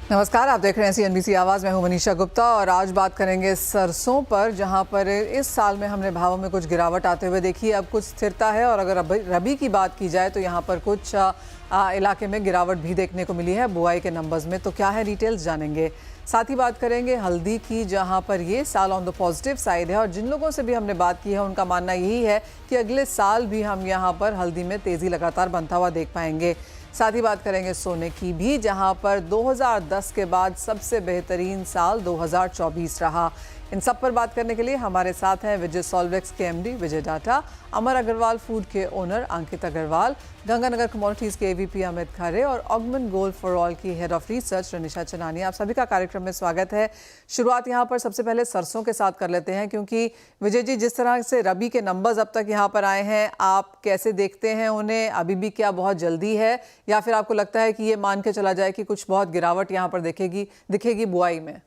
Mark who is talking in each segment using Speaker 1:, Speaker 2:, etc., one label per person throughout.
Speaker 1: नमस्कार, आप देख रहे हैं CNBC आवाज़। मैं हूं मनीषा गुप्ता और आज बात करेंगे सरसों पर, जहां पर इस साल में हमने भावों में कुछ गिरावट आते हुए देखी। अब कुछ स्थिरता है और अगर रबी की बात की जाए तो यहां पर कुछ इलाके में गिरावट भी देखने को मिली है बुआई के नंबर्स में। तो क्या है डिटेल्स जानेंगे। साथ ही बात करेंगे हल्दी की, जहां पर ये साल ऑन द पॉजिटिव साइड है और जिन लोगों से भी हमने बात की है उनका मानना यही है कि अगले साल भी हम यहाँ पर हल्दी में तेज़ी लगातार बनता हुआ देख पाएंगे। साथ ही बात करेंगे सोने की भी, जहां पर 2010 के बाद सबसे बेहतरीन साल 2024 रहा। इन सब पर बात करने के लिए हमारे साथ हैं विजय सॉल्वेक्स के MD विजय डाटा, अमर अग्रवाल फूड के ओनर अंकित अग्रवाल, गंगानगर कमोडिटीज़ के AVP अमित खरे और ऑगमेंट गोल्ड फॉर ऑल की हेड ऑफ रिसर्च रनिशा चनानी। आप सभी का कार्यक्रम में स्वागत है। शुरुआत यहाँ पर सबसे पहले सरसों के साथ कर लेते हैं, क्योंकि विजय जी, जिस तरह से रबी के नंबर्स अब तक यहाँ पर आए हैं, आप कैसे देखते हैं उन्हें? अभी भी क्या बहुत जल्दी है या फिर आपको लगता है कि ये मान के चला जाए कि कुछ बहुत गिरावट यहाँ पर दिखेगी बुआई में?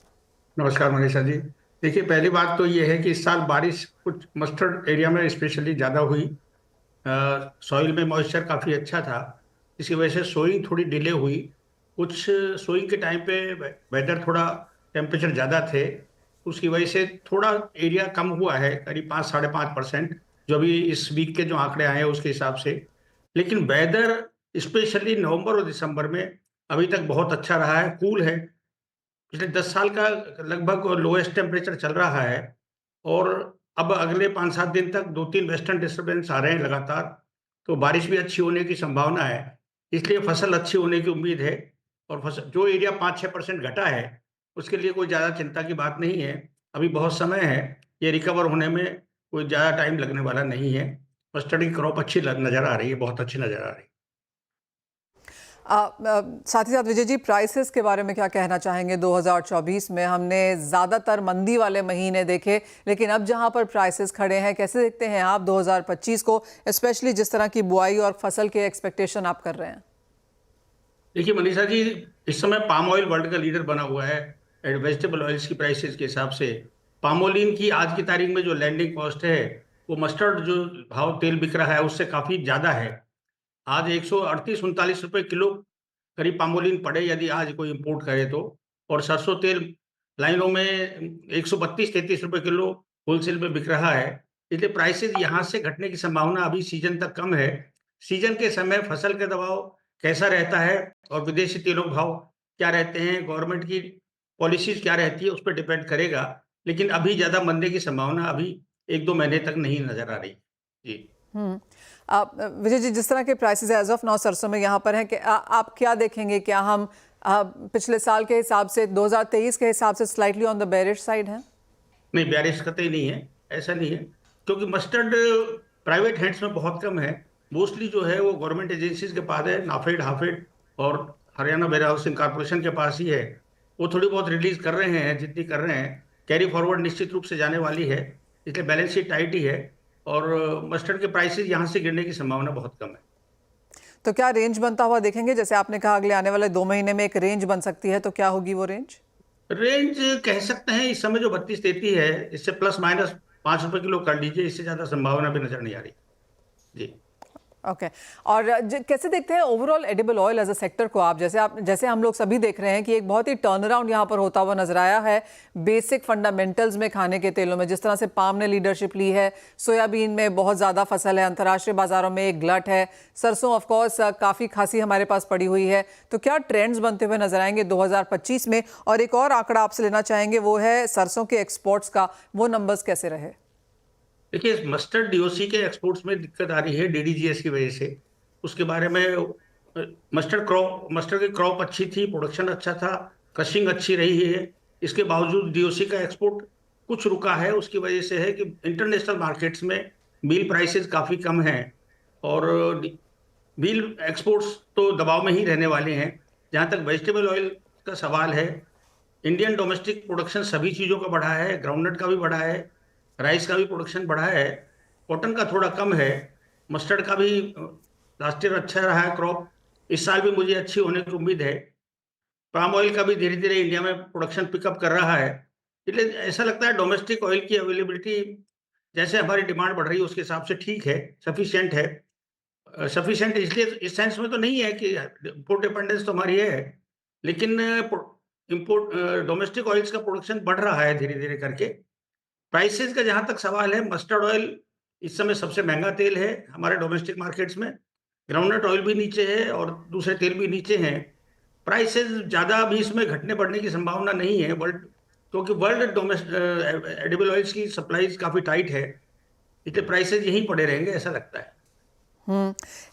Speaker 2: नमस्कार मनीषा जी। देखिए, पहली बात तो ये है कि इस साल बारिश कुछ मस्टर्ड एरिया में स्पेशली ज़्यादा हुई। सॉइल में मॉइस्चर काफ़ी अच्छा था, इसी वजह से सोइंग थोड़ी डिले हुई। कुछ सोइंग के टाइम पे वेदर थोड़ा टेम्परेचर ज़्यादा थे, उसकी वजह से थोड़ा एरिया कम हुआ है, करीब 5-5.5%, जो अभी इस वीक के जो आंकड़े आए हैं उसके हिसाब से। लेकिन वेदर स्पेशली नवंबर और दिसंबर में अभी तक बहुत अच्छा रहा है, कूल है। पिछले 10 साल का लगभग लोएस्ट टेम्परेचर चल रहा है और अब अगले 5-7 दिन तक 2-3 वेस्टर्न डिस्टर्बेंस आ रहे हैं लगातार, तो बारिश भी अच्छी होने की संभावना है। इसलिए फसल अच्छी होने की उम्मीद है और फसल जो एरिया 5-6% घटा है, उसके लिए कोई ज़्यादा चिंता की बात नहीं है। अभी बहुत समय है, ये रिकवर होने में कोई ज़्यादा टाइम लगने वाला नहीं है। मस्टर्ड की क्रॉप अच्छी नज़र आ रही है, बहुत अच्छी नज़र आ रही है।
Speaker 1: साथ ही साथ विजय जी, प्राइसेस के बारे में क्या कहना चाहेंगे? 2024 में हमने ज़्यादातर मंदी वाले महीने देखे, लेकिन अब जहां पर प्राइसेस खड़े हैं, कैसे देखते हैं आप 2025 को, स्पेशली जिस तरह की बुआई और फसल के एक्सपेक्टेशन आप कर रहे हैं?
Speaker 2: देखिए मनीषा जी, इस समय पाम ऑयल वर्ल्ड का लीडर बना हुआ है वेजिटेबल ऑयल्स की प्राइसेस के हिसाब से। पामोलिन की आज की तारीख में जो लैंडिंग कॉस्ट है, वो मस्टर्ड जो भाव तेल बिक रहा है उससे काफ़ी ज़्यादा है। आज 138-39 रुपए किलो करीब पामोलिन पड़े यदि आज कोई इंपोर्ट करे तो। और सरसों तेल लाइनों में 132-33 रुपए किलो होलसेल में बिक रहा है। इसलिए प्राइसेस यहाँ से घटने की संभावना अभी सीजन तक कम है। सीजन के समय फसल के दबाव कैसा रहता है और विदेशी तेलों के भाव क्या रहते हैं, गवर्नमेंट की पॉलिसीज क्या रहती है, उस पर डिपेंड करेगा। लेकिन अभी ज़्यादा मंदे की संभावना अभी 1-2 महीने तक नहीं नजर आ रही। जी।
Speaker 1: विजय जी, जिस तरह के प्राइसेस एज ऑफ नाउ सरसों में यहाँ पर हैं, कि आप क्या देखेंगे? क्या हम पिछले साल के हिसाब से 2023 के हिसाब से slightly on the bearish side हैं?
Speaker 2: नहीं, बेरिश कतई नहीं है, ऐसा नहीं है, क्योंकि मस्टर्ड प्राइवेट हैंड्स में बहुत कम है। मोस्टली जो है वो गवर्नमेंट एजेंसीज के पास है, नाफेड, हाफेड और हरियाणा वेयर हाउसिंग कॉर्पोरेशन के पास ही है। वो थोड़ी बहुत रिलीज कर रहे हैं, जितनी कर रहे हैं। कैरी फॉरवर्ड निश्चित रूप से जाने वाली है, इसलिए बैलेंस शीट टाइट ही है और मस्टर्ड के प्राइसेस यहाँ से गिरने की संभावना बहुत कम है।
Speaker 1: तो क्या रेंज बनता हुआ देखेंगे? जैसे आपने कहा अगले आने वाले 2 महीने में एक रेंज बन सकती है, तो क्या होगी वो रेंज?
Speaker 2: रेंज कह सकते हैं इस समय जो 32-33 है, इससे प्लस माइनस 5 रुपए किलो कर लीजिए, इससे ज्यादा संभावना भी नजर नहीं आ रही। जी।
Speaker 1: ओके। और कैसे देखते हैं overall edible oil as a sector को आप? जैसे हम लोग सभी देख रहे हैं कि एक बहुत ही टर्न अराउंड यहाँ पर होता हुआ नजर आया है बेसिक फंडामेंटल्स में, खाने के तेलों में। जिस तरह से पाम ने लीडरशिप ली है, सोयाबीन में बहुत ज़्यादा फसल है, अंतर्राष्ट्रीय बाजारों में एक ग्लट है, सरसों ऑफकोर्स काफ़ी खासी हमारे पास पड़ी हुई है। तो क्या ट्रेंड्स बनते हुए नजर आएंगे 2025 में? और एक और आंकड़ा आपसे लेना चाहेंगे, वो है सरसों के एक्सपोर्ट्स का, वो नंबर्स कैसे रहे?
Speaker 2: देखिए, मस्टर्ड डीओसी के एक्सपोर्ट्स में दिक्कत आ रही है डीडीजीएस की वजह से। उसके बारे में मस्टर्ड की क्रॉप अच्छी थी, प्रोडक्शन अच्छा था, क्रशिंग अच्छी रही है। इसके बावजूद डीओसी का एक्सपोर्ट कुछ रुका है। उसकी वजह से है कि इंटरनेशनल मार्केट्स में मील प्राइसेस काफ़ी कम हैं और मील एक्सपोर्ट्स तो दबाव में ही रहने वाले हैं। जहाँ तक वेजिटेबल ऑयल का सवाल है, इंडियन डोमेस्टिक प्रोडक्शन सभी चीज़ों का बढ़ा है, ग्राउंडनट का भी बढ़ा है, राइस का भी प्रोडक्शन बढ़ा है, कॉटन का थोड़ा कम है, मस्टर्ड का भी लास्ट ईयर अच्छा रहा है क्रॉप, इस साल भी मुझे अच्छी होने की उम्मीद है। पाम ऑयल का भी धीरे धीरे इंडिया में प्रोडक्शन पिकअप कर रहा है। इसलिए ऐसा लगता है डोमेस्टिक ऑयल की अवेलेबिलिटी जैसे हमारी डिमांड बढ़ रही है उसके हिसाब से ठीक है, सफिशिएंट है। सफिशिएंट इसलिए इस सेंस में तो नहीं है कि इम्पोर्ट डिपेंडेंस तो हमारी है, लेकिन इम्पोर्ट डोमेस्टिक ऑयल्स का प्रोडक्शन बढ़ रहा है धीरे-धीरे करके। प्राइसेज़ का जहाँ तक सवाल है, मस्टर्ड ऑयल इस समय सबसे महँगा तेल है हमारे डोमेस्टिक मार्केट्स में। ग्राउंडनट ऑयल भी नीचे है और दूसरे तेल भी नीचे हैं। प्राइसेज़ ज़्यादा अभी इसमें घटने-बढ़ने की संभावना नहीं है क्योंकि वर्ल्ड एडिबल ऑयल्स की सप्लाईज़ काफ़ी टाइट है, इसलिए प्राइसेज़ यहीं पड़े रहेंगे ऐसा लगता है।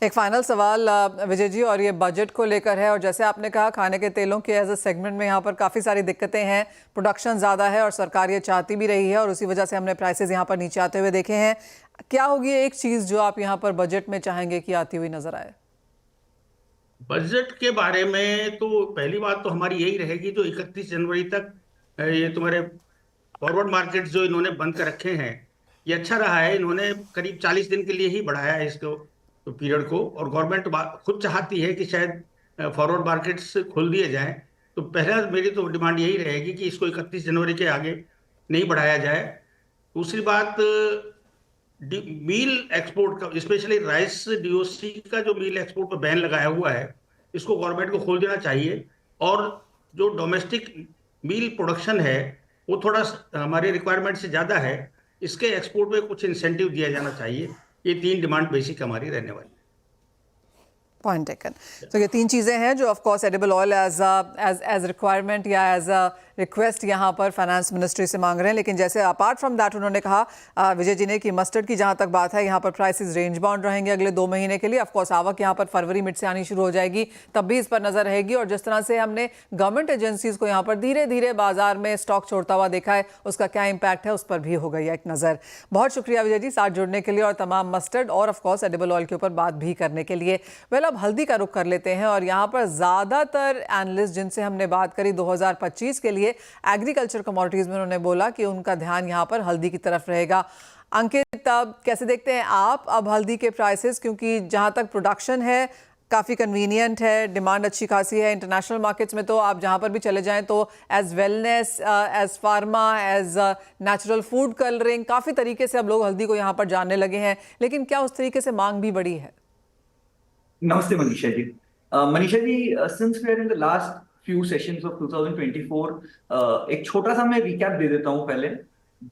Speaker 1: एक फाइनल सवाल विजय जी, और ये बजट को लेकर है। और जैसे आपने कहा, खाने के तेलों के एज अ सेगमेंट में यहाँ पर काफ़ी सारी दिक्कतें हैं, प्रोडक्शन ज़्यादा है और सरकार ये चाहती भी रही है, और उसी वजह से हमने प्राइसेस यहाँ पर नीचे आते हुए देखे हैं। क्या होगी एक चीज़ जो आप यहाँ पर बजट में चाहेंगे कि आती हुई नजर आए?
Speaker 2: बजट के बारे में तो पहली बात तो हमारी यही रहेगी, जो 31 जनवरी तक ये तुम्हारे फॉरवर्ड मार्केट्स जो इन्होंने बंद कर रखे हैं, ये अच्छा रहा है। इन्होंने करीब 40 दिन के लिए ही बढ़ाया है इसको पीरियड को, और गवर्नमेंट खुद चाहती है कि शायद फॉरवर्ड मार्केट्स खोल दिए जाएं। तो पहला मेरी तो डिमांड यही रहेगी कि इसको 31 जनवरी के आगे नहीं बढ़ाया जाए। दूसरी बात, मील एक्सपोर्ट का, स्पेशली राइस डीओसी का जो मील एक्सपोर्ट पर बैन लगाया हुआ है, इसको गवर्नमेंट को खोल देना चाहिए। और जो डोमेस्टिक मील प्रोडक्शन है वो थोड़ा हमारे रिक्वायरमेंट से ज़्यादा है, इसके एक्सपोर्ट में कुछ इंसेंटिव दिया जाना चाहिए। ये 3 डिमांड बेसिक हमारी रहने वाली।
Speaker 1: Point taken. तो ये 3 चीज़ें हैं जो of course edible oil as requirement या एज अ रिक्वेस्ट यहाँ पर फाइनेंस मिनिस्ट्री से मांग रहे हैं। लेकिन जैसे अपार्ट फ्रॉम दैट उन्होंने कहा विजय जी ने कि मस्टर्ड की जहाँ तक बात है, यहाँ पर प्राइसेस रेंज बाउंड रहेंगे अगले 2 महीने के लिए। ऑफ कोर्स आवक यहाँ पर फरवरी मिड से आनी शुरू हो जाएगी, तब भी इस पर नजर रहेगी। और जिस तरह से हमने गवर्नमेंट एजेंसीज को यहाँ पर धीरे धीरे बाजार में स्टॉक छोड़ता हुआ देखा है, उसका क्या इम्पैक्ट है उस पर भी हो गई है एक नज़र। बहुत शुक्रिया विजय जी साथ जुड़ने के लिए और तमाम मस्टर्ड और ऑफ कोर्स एडिबल ऑयल के ऊपर बात भी करने के लिए। वेल, अब हल्दी का रुख कर लेते हैं। और यहाँ पर ज़्यादातर एनालिस्ट जिनसे हमने बात करी 2025 के लिए एग्रीकल्चर कमोडिटीज़ में, उन्होंने बोला कि उनका ध्यान यहाँ पर हल्दी की तरफ रहेगा। अंकित, अब कैसे देखते हैं आप अब हल्दी के प्राइसेस? क्योंकि जहाँ तक प्रोडक्शन है काफ़ी कन्वीनियंट है, डिमांड अच्छी खासी है इंटरनेशनल मार्केट्स में, तो आप जहाँ पर भी चले जाएं तो as wellness, as pharma, as natural food colouring, काफ़ी तरीके से अब लोग हल्दी को यहाँ पर जानने लगे हैं। लेकिन क्या उस तरीके से मांग भी बढ़ी है?
Speaker 3: नमस्ते Manisha ji. Manisha ji, since we are in the last few sessions of 2024, एक छोटा सा मैं रिकैप दे देता हूं पहले।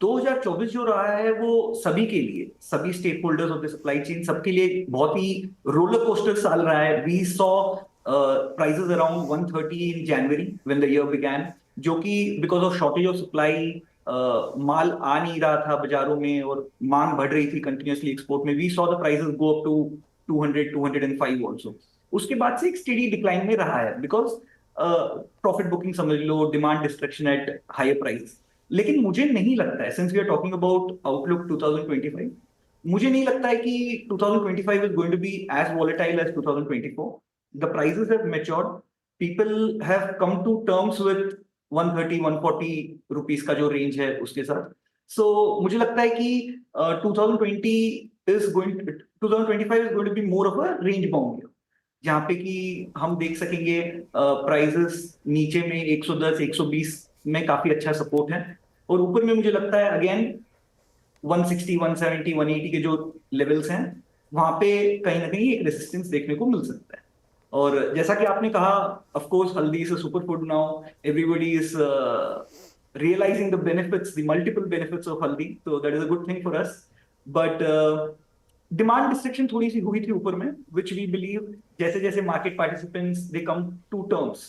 Speaker 3: 2024 जो रहा है वो सभी के लिए, सभी stakeholders of the supply chain, सबके लिए बहुत ही रोलर कोस्टर साल रहा है। We saw prices around 130 in January when the year began, जो कि because of shortage of supply माल आ नहीं रहा था बाजारों में और मांग बढ़ रही थी कंटिन्यूसली एक्सपोर्ट में। We saw the prices go up to 200, 205 also. उसके बाद से एक स्टेडी डिक्लाइन में रहा है बिकॉज प्रॉफिट बुकिंग समझ लो, demand destruction at higher price. लेकिन मुझे नहीं लगता है, since we are talking about outlook 2025, मुझे नहीं लगता है कि 2025 is going to be as volatile as 2024। The prices have matured, people have come to terms with 130, 140 rupees का जो रेंज है उसके साथ। सो मुझे लगता है कि 2025 is going to be more of a range bound year, जहाँ पे कि हम देख सकेंगे प्राइसेस नीचे में 110, 120 में काफी अच्छा सपोर्ट है, और ऊपर में मुझे लगता है अगेन 160, 170, 180 के जो लेवल्स हैं वहां पे कहीं ना कहीं एक रेसिस्टेंस देखने को मिल सकता है। और जैसा कि आपने कहा, ऑफ कोर्स हल्दी is a super food now, everybody is realizing the benefits, the multiple benefits of haldi, so that is a good thing for us. But demand destruction थोड़ी सी हुई थी ऊपर में, विच वी बिलीव जैसे जैसे market participants they come to terms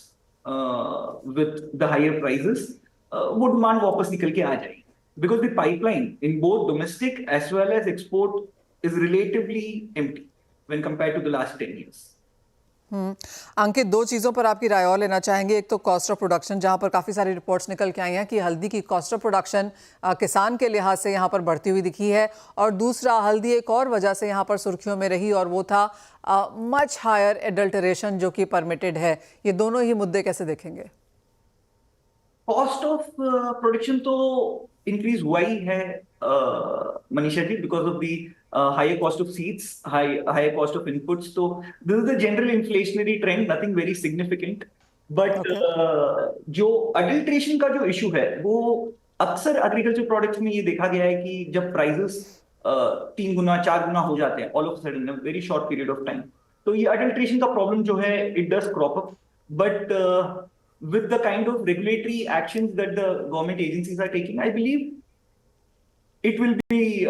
Speaker 3: with the higher prices, वो demand वापस निकल के आ जाएगी, because the pipeline in both domestic as well as export is relatively empty when compared to the last 10 years.
Speaker 1: Ankit, 2 चीज़ों पर आपकी राय और लेना चाहेंगे। एक तो कॉस्ट ऑफ प्रोडक्शन, जहां पर काफ़ी सारी रिपोर्ट्स निकल के आई हैं कि हल्दी की कॉस्ट ऑफ प्रोडक्शन किसान के लिहाज से यहां पर बढ़ती हुई दिखी है। और दूसरा, हल्दी एक और वजह से यहां पर सुर्खियों में रही और वो था मच हायर एडल्टरेशन जो कि परमिटेड है। ये दोनों ही मुद्दे कैसे देखेंगे?
Speaker 3: कॉस्ट ऑफ प्रोडक्शन तो इंक्रीज हुआ ही है Manisha ji, because of the higher cost of seeds, higher cost of inputs. So this is the general inflationary trend, nothing very significant. But जो adulteration का जो issue है वो अक्सर एग्रीकल्चर प्रोडक्ट्स में ये देखा गया है कि जब प्राइसेस 3 गुना 4 गुना हो जाते हैं all of sudden very short period of time, तो ये अडल्ट्रेशन का प्रॉब्लम जो है it does crop up. But with the kind of regulatory actions that the government agencies are taking, I believe it will be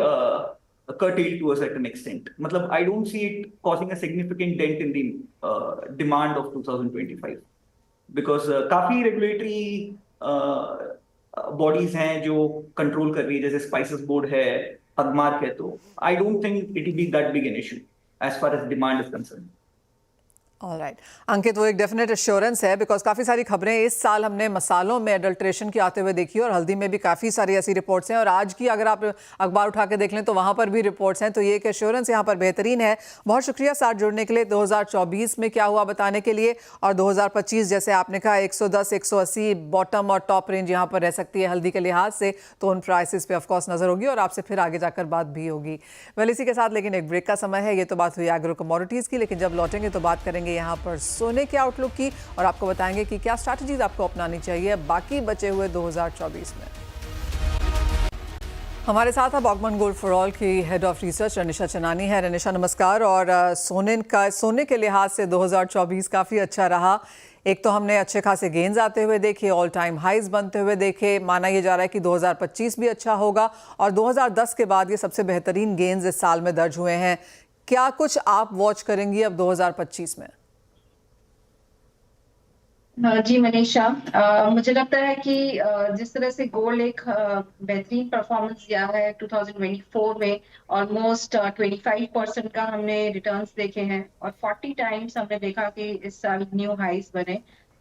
Speaker 3: curtailed to a certain extent. मतलब I don't see it causing a significant dent in the demand of 2025 because काफी regulatory bodies हैं जो control कर रही है, जैसे spices board है, अगमार्क है, तो I don't think it will be that big an issue as far as demand is concerned.
Speaker 1: Alright Ankit, वो एक डेफिनेट एश्योरेंस है बिकॉज काफ़ी सारी खबरें इस साल हमने मसालों में अडल्ट्रेशन की आते हुए देखी और हल्दी में भी काफ़ी सारी ऐसी रिपोर्ट्स हैं और आज की अगर आप अखबार उठा के देख लें तो वहाँ पर भी रिपोर्ट्स हैं, तो ये एक एश्योरेंस यहाँ पर बेहतरीन है। बहुत शुक्रिया साथ जुड़ने के लिए, 2024 में क्या हुआ बताने के लिए, और 2025 जैसे आपने कहा 110 180 बॉटम और टॉप रेंज यहाँ पर रह सकती है हल्दी के लिहाज से, तो उन प्राइसेस पे ऑफकोर्स नज़र होगी और आपसे फिर आगे जाकर बात भी होगी। वेल इसी के साथ लेकिन एक ब्रेक का समय है। ये तो बात हुई एग्रो कमोडिटीज़ की, लेकिन जब लौटेंगे तो बात करेंगे यहाँ पर सोने के आउटलुक की और आपको बताएंगे कि क्या स्ट्रैटेजीज आपको अपनानी चाहिए बाकी बचे हुए 2024 में। हमारे साथ अब ऑगमन गोल्ड फॉर ऑल की हेड ऑफ रिसर्च रनिशा चनानी है। रनिशा नमस्कार। और सोने के लिहाज से 2024 काफ़ी अच्छा रहा। एक तो हमने अच्छे खासे गेंस आते हुए देखे, ऑल टाइम हाइज बनते हुए देखे, माना ये जा रहा है कि 2025 भी अच्छा होगा और 2010 के बाद ये सबसे बेहतरीन गेंस इस साल में दर्ज हुए हैं। क्या कुछ आप वॉच करेंगी अब 2025 में?
Speaker 4: जी मनीषा, मुझे लगता है कि जिस तरह से गोल्ड एक बेहतरीन परफॉर्मेंस दिया है 2024 में, ऑलमोस्ट 25% का हमने रिटर्न्स देखे हैं और 40 टाइम्स हमने देखा कि इस साल न्यू हाइस बने।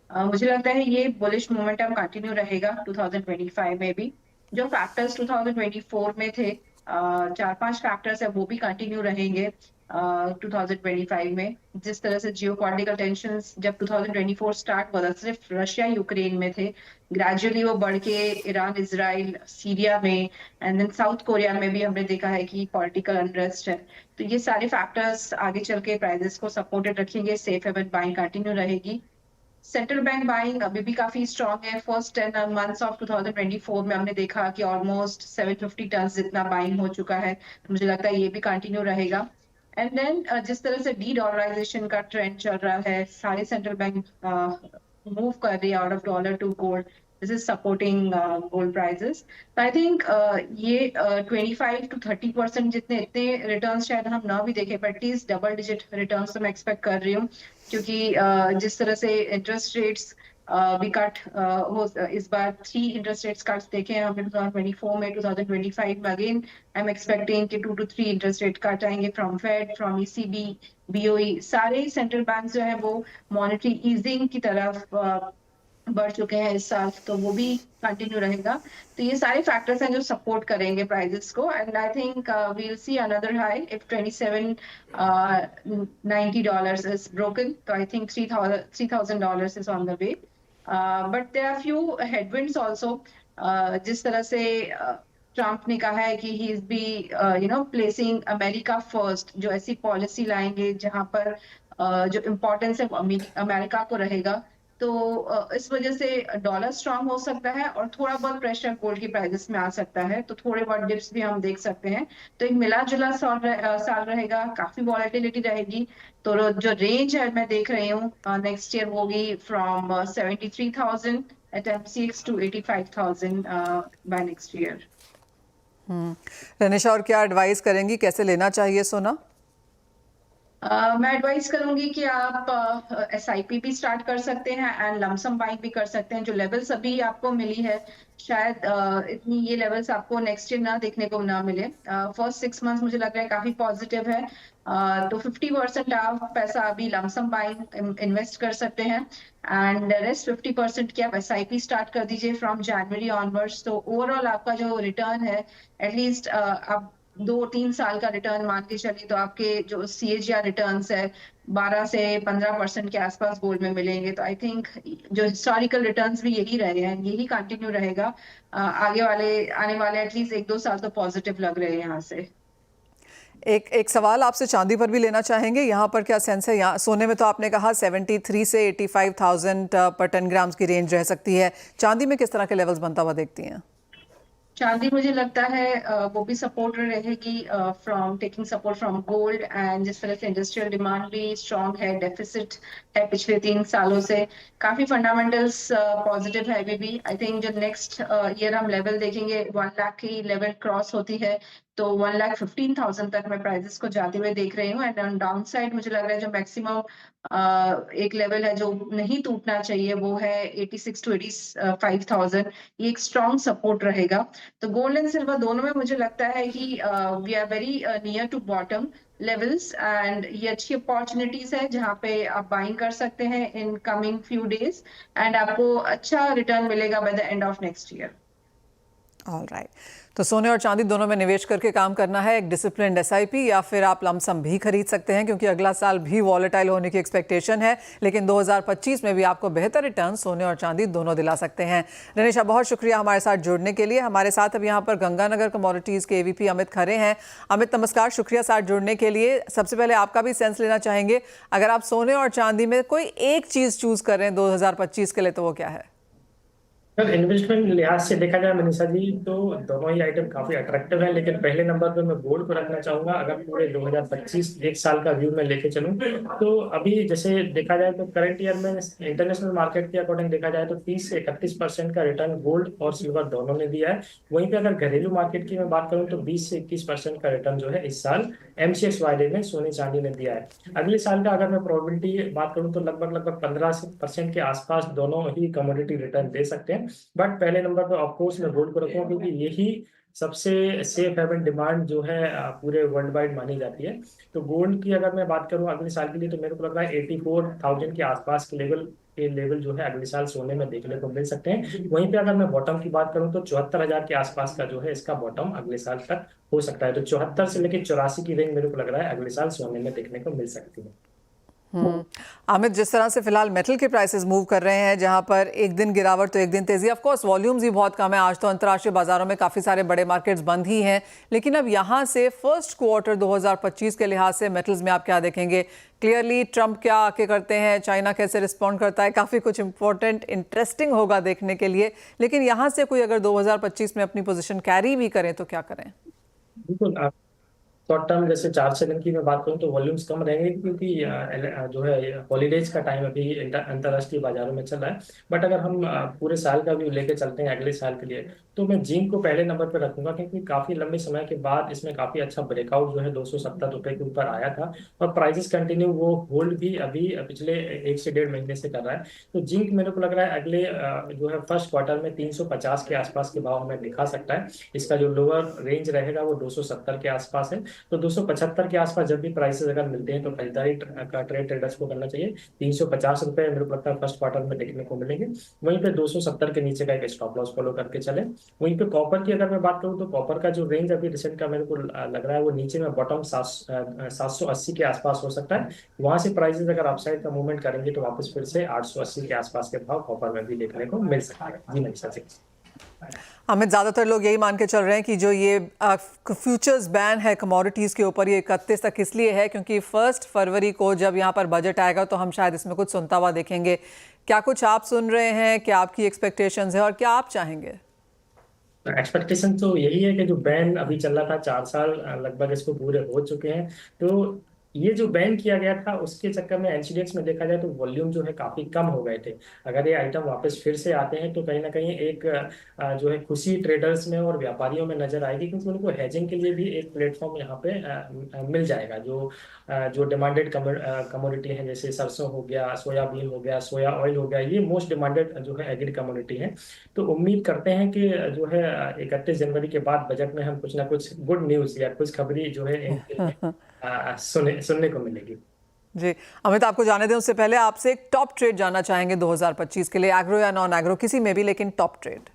Speaker 4: मुझे लगता है ये बुलिश मोमेंटम कंटिन्यू रहेगा 2025 में भी। जो फैक्टर्स 2024 में थे, 4-5 फैक्टर्स है, वो भी कंटिन्यू रहेंगे 2025 में। जिस तरह से जियोपॉलिटिकल टेंशंस जब 2024 स्टार्ट हुआ था सिर्फ रशिया यूक्रेन में थे, ग्रेजुअली वो बढ़ के ईरान, इजराइल, सीरिया में एंड देन साउथ कोरिया में भी हमने देखा है कि पॉलिटिकल अनरेस्ट है। तो ये सारे फैक्टर्स आगे चल के प्राइसेस को सपोर्टेड रखेंगे, सेफ हेवन बाइंग कंटिन्यू रहेगी। सेंट्रल बैंक बाइंग अभी भी काफी स्ट्रांग है। फर्स्ट 10 मंथ्स ऑफ 2024 में हमने देखा कि ऑलमोस्ट 750 टन जितना बाइंग हो चुका है, तो मुझे लगता है ये भी कंटिन्यू रहेगा। एंड देन जिस तरह से डी डॉलराइजेशन का ट्रेंड चल रहा है, सारे सेंट्रल बैंक मूव कर रही है out of dollar to gold, this is supporting gold prices. तो आई थिंक ये 25 to 30% जितने इतने रिटर्न शायद हम ना भी देखें, but at least double digit return तो मैं एक्सपेक्ट कर रही हूँ, क्योंकि जिस तरह से इंटरेस्ट रेट्स भी कट हो, इस बार 3 इंटरेस्ट रेट्स कट्स देखे हैं हमने 2024 में। 2025 में अगेन आई एम एक्सपेक्टिंग कि 2 to 3 इंटरेस्ट रेट कट आएंगे from Fed, from ECB, BOE. सारे सेंट्रल बैंक जो है वो मॉनेटरी ईजिंग की तरफ बढ़ चुके हैं इस साल, तो वो भी कंटिन्यू रहेगा। तो ये सारे फैक्टर्स हैं जो सपोर्ट करेंगे प्राइसेस को। And I think we will see another high if $2790 is broken, तो I think $3000 is on the way. But there are few headwinds also. जिस तरह से ट्रम्प ने कहा है कि he is be placing America first, जो ऐसी पॉलिसी लाएंगे जहां पर जो इम्पोर्टेंस है अमेरिका को रहेगा, तो इस वजह से डॉलर स्ट्रांग हो सकता है और थोड़ा बहुत प्रेशर गोल्ड की प्राइसेस में आ सकता है, तो थोड़े बहुत डिप्स भी हम देख सकते हैं। तो एक मिला जुला साल रहेगा, काफी वॉलेटिलिटी रहेगी। तो जो रेंज है मैं देख रही हूँ नेक्स्ट ईयर होगी from 73,000 at MCX to 85,000 by next year।
Speaker 1: रनिशा, और क्या एडवाइस करेंगी, कैसे लेना चाहिए सोना?
Speaker 4: मैं एडवाइस करूंगी कि आप SIP भी स्टार्ट कर सकते हैं एंड लमसम बाइंग भी कर सकते हैं। जो लेवल्स अभी आपको मिली है, शायद इतनी ये लेवल्स आपको नेक्स्ट ईयर ना देखने को ना मिले। फर्स्ट 6 मंथ्स मुझे लग रहा है काफी पॉजिटिव है, तो 50% आप पैसा अभी लमसम बाइंग इन्वेस्ट कर सकते हैं एंड रेस्ट 50% की आप SIP स्टार्ट कर दीजिए फ्रॉम जनवरी ऑनवर्ड्स। तो ओवरऑल आपका जो रिटर्न है, एटलीस्ट आप 2-3 साल का रिटर्न मान के चलिए, तो आपके जो CAGR रिटर्न्स है 12 से 15% के आसपास गोल्ड में मिलेंगे। तो आई थिंक जो हिस्टोरिकल रिटर्न्स भी यही रहे हैं, यही कंटिन्यू रहेगा। आने वाले एटलीस्ट 1-2 साल तो पॉजिटिव लग रहे हैं यहाँ से।
Speaker 1: एक सवाल आपसे चांदी पर भी लेना चाहेंगे, यहाँ पर क्या सेंस है? यहाँ सोने में तो आपने कहा 73 से 85,000 पर 10 ग्राम्स की रेंज रह सकती है, चांदी में किस तरह के लेवल्स बनता हुआ देखती हैं?
Speaker 4: चांदी मुझे लगता है वो भी सपोर्ट रहेगी from taking support from gold, and जिस तरह से इंडस्ट्रियल डिमांड भी स्ट्रांग है, डेफिसिट है पिछले 3 सालों से, काफी फंडामेंटल्स पॉजिटिव है अभी भी। आई थिंक जो नेक्स्ट ईयर हम लेवल देखेंगे 1 लाख की लेवल क्रॉस होती है तो 1,15,000 तक मैं प्राइसेस को जाते हुए देख रही हूँ। एंड ऑन डाउन साइड मुझे लग रहा है जो मैक्सिमम एक लेवल है जो नहीं टूटना चाहिए वो है 86 to 85,000। ये एक स्ट्रॉन्ग सपोर्ट रहेगा। तो गोल्ड एंड सिल्वर दोनों में मुझे लगता है कि we are very near to bottom levels, and ये अच्छी अपॉर्चुनिटीज है जहाँ पे आप बाइंग कर सकते हैं in coming few days, and आपको अच्छा रिटर्न मिलेगा by the end of next year.
Speaker 1: Alright, तो सोने और चांदी दोनों में निवेश करके काम करना है, एक डिसिप्लिन्ड एसआईपी या फिर आप लमसम भी खरीद सकते हैं क्योंकि अगला साल भी वॉलेटाइल होने की एक्सपेक्टेशन है, लेकिन 2025 में भी आपको बेहतर रिटर्न सोने और चांदी दोनों दिला सकते हैं। रनिशा, बहुत शुक्रिया हमारे साथ जुड़ने के लिए। हमारे साथ अब यहाँ पर गंगानगर कमोडिटीज़ के एवीपी अमित खरे हैं। अमित नमस्कार, शुक्रिया साथ जुड़ने के लिए। सबसे पहले आपका भी सेंस लेना चाहेंगे, अगर आप सोने और चांदी में कोई एक चीज़ चूज़ कर रहे हैं 2025 के लिए तो वो क्या है?
Speaker 5: सर, इन्वेस्टमेंट लिहाज से देखा जाए मनीषा जी तो दोनों ही आइटम काफी अट्रैक्टिव हैं, लेकिन पहले नंबर पे मैं गोल्ड को रखना चाहूंगा। अगर पूरे 2025 एक साल का व्यू में लेके चलूं तो अभी जैसे देखा जाए तो करंट ईयर में इंटरनेशनल मार्केट के अकॉर्डिंग देखा जाए तो 30 से 31% का रिटर्न गोल्ड और सिल्वर दोनों ने दिया है। वहीं पे अगर घरेलू मार्केट की मैं बात करूं तो 20 से 21% का रिटर्न जो है इस साल एमसीएक्स वाईडे में सोने चांदी ने दिया है। अगले साल का अगर मैं प्रोबेबिलिटी बात करूं तो लगभग 15% के आसपास दोनों ही कमोडिटी रिटर्न दे सकते हैं। बट पहले नंबर पर ऑफकोर्स मैं गोल्ड को रखूंगा क्योंकि यही सबसे सेफ हेवन डिमांड जो है पूरे वर्ल्ड वाइड मानी जाती है। तो गोल्ड की अगर मैं बात करूं अगले साल के लिए तो मेरे को लग रहा है 84,000 के आसपास के लेवल जो है अगले साल सोने में देखने को मिल सकते हैं। वहीं पे अगर मैं बॉटम की बात करूं तो 74,000 के आसपास का जो है इसका बॉटम अगले साल तक हो सकता है। तो 74 से लेकर 84 की रेंज मेरे को लग रहा है अगले साल सोने में देखने को मिल सकती है।
Speaker 1: अमित, जिस तरह से फिलहाल मेटल के प्राइसेस मूव कर रहे हैं, जहां पर एक दिन गिरावट तो एक दिन तेजी, ऑफ कोर्स वॉल्यूम्स भी बहुत कम है, आज तो अंतर्राष्ट्रीय बाजारों में काफ़ी सारे बड़े मार्केट्स बंद ही हैं, लेकिन अब यहां से फर्स्ट क्वार्टर 2025 के लिहाज से मेटल्स में आप क्या देखेंगे? क्लियरली ट्रंप क्या आके करते हैं, चाइना कैसे रिस्पॉन्ड करता है, काफ़ी कुछ इंपॉर्टेंट इंटरेस्टिंग होगा देखने के लिए, लेकिन यहाँ से कोई अगर 2025 में अपनी पोजिशन कैरी भी करें तो क्या करें?
Speaker 5: बिल्कुल, शॉर्ट टर्म जैसे 4 दिन की मैं बात करूं तो वॉल्यूम्स कम रहेंगे क्योंकि जो है हॉलीडेज का टाइम अभी अंतर्राष्ट्रीय बाजारों में चल रहा है। बट अगर हम पूरे साल का व्यू लेके चलते हैं अगले साल के लिए तो मैं जिंक को पहले नंबर पर रखूंगा क्योंकि काफी लंबे समय के बाद इसमें काफी अच्छा ब्रेकआउट जो है 270 रुपए के ऊपर आया था और प्राइसेस कंटिन्यू वो होल्ड भी अभी पिछले 1 से 1.5 महीने से कर रहा है। तो जिंक मेरे को लग रहा है अगले जो है फर्स्ट क्वार्टर में 350 के आसपास के भाव हमें दिखा सकता है। इसका जो लोअर रेंज रहेगा वो 270 के आसपास है। तो 275 के आसपास जब भी प्राइसेस अगर मिलते हैं तो खरीदारी का ट्रेडर्स को करना चाहिए। 350 रुपए मेरे को लगता है फर्स्ट क्वार्टर में देखने को मिलेंगे। वहीं पे 270 के नीचे का एक स्टॉप लॉस फॉलो करके चले। वहीं पे कॉपर की अगर मैं बात करूं तो कॉपर का जो रेंज अभी रिसेंट का मेरे को लग रहा है वो नीचे में बॉटम 780 के आसपास हो सकता है। वहां से प्राइसेस अगर अपसाइड का मूवमेंट करेंगे तो वापस फिर से 880 के आसपास के भाव कॉपर में भी देखने को मिल सकता है। जी मनीषा जी।
Speaker 1: अमित, ज़्यादातर लोग यही मान के चल रहे हैं कि जो ये फ्यूचर्स बैन है कमोडिटीज़ के ऊपर ये 31 तक इसलिए है क्योंकि 1 फरवरी को जब यहाँ पर बजट आएगा तो हम शायद इसमें कुछ सुनता हुआ देखेंगे। क्या कुछ आप सुन रहे हैं, क्या आपकी एक्सपेक्टेशंस है और क्या आप चाहेंगे?
Speaker 5: एक्सपेक्टेशन तो यही है कि जो बैन अभी चल रहा था 4 साल लगभग इसको पूरे हो चुके हैं। तो ये जो बैन किया गया था उसके चक्कर में एनसीडीएक्स में देखा जाए तो वॉल्यूम जो है काफी कम हो गए थे। अगर ये आइटम वापस फिर से आते हैं तो कहीं ना कहीं एक जो है खुशी ट्रेडर्स में और व्यापारियों में नजर आएगी क्योंकि उनको हेजिंग के लिए भी एक प्लेटफॉर्म यहाँ पे मिल जाएगा। जो डिमांडेड कमोडिटी है जैसे सरसों हो गया, सोयाबीन हो गया, सोया ऑयल हो गया, ये मोस्ट डिमांडेड जो है एग्री कमोडिटी है। तो उम्मीद करते हैं कि जो है 31 जनवरी के बाद बजट में हम कुछ ना कुछ गुड न्यूज या कुछ खबरी जो है सुनने को मिलेगी।
Speaker 1: जी अमित, आपको जाने दें उससे पहले आपसे एक टॉप ट्रेड जानना चाहेंगे 2025 के लिए, एग्रो या नॉन एग्रो किसी में भी, लेकिन टॉप ट्रेड।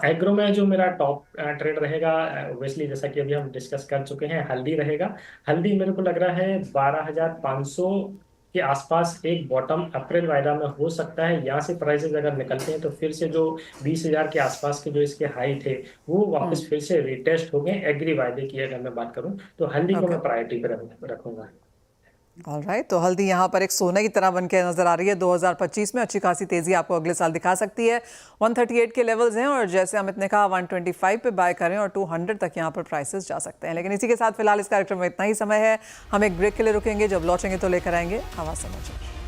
Speaker 5: एग्रो में जो मेरा टॉप ट्रेड रहेगा ऑब्वियसली जैसा कि अभी हम डिस्कस कर चुके हैं हल्दी रहेगा। हल्दी मेरे को लग रहा है 12,500 के आसपास एक बॉटम अप्रैल वायदा में हो सकता है। यहाँ से प्राइसेस अगर निकलते हैं तो फिर से जो 20,000 के आसपास के जो इसके हाई थे वो वापस फिर से रिटेस्ट हो गए एग्री वायदे की अगर मैं बात करूं तो हल्दी को मैं प्रायोरिटी पे रखूंगा।
Speaker 1: ऑलराइट, तो हल्दी यहाँ पर एक सोने की तरह बन के नजर आ रही है। 2025 में अच्छी खासी तेजी आपको अगले साल दिखा सकती है। 138 के लेवल्स हैं और जैसे अमित ने कहा 125 पे बाय करें और 200 तक यहाँ पर प्राइसेस जा सकते हैं। लेकिन इसी के साथ फिलहाल इस कार्यक्रम में इतना ही समय है। हम एक ब्रेक के लिए रुकेंगे, जब लौटेंगे तो लेकर आएंगे हवा समाचार।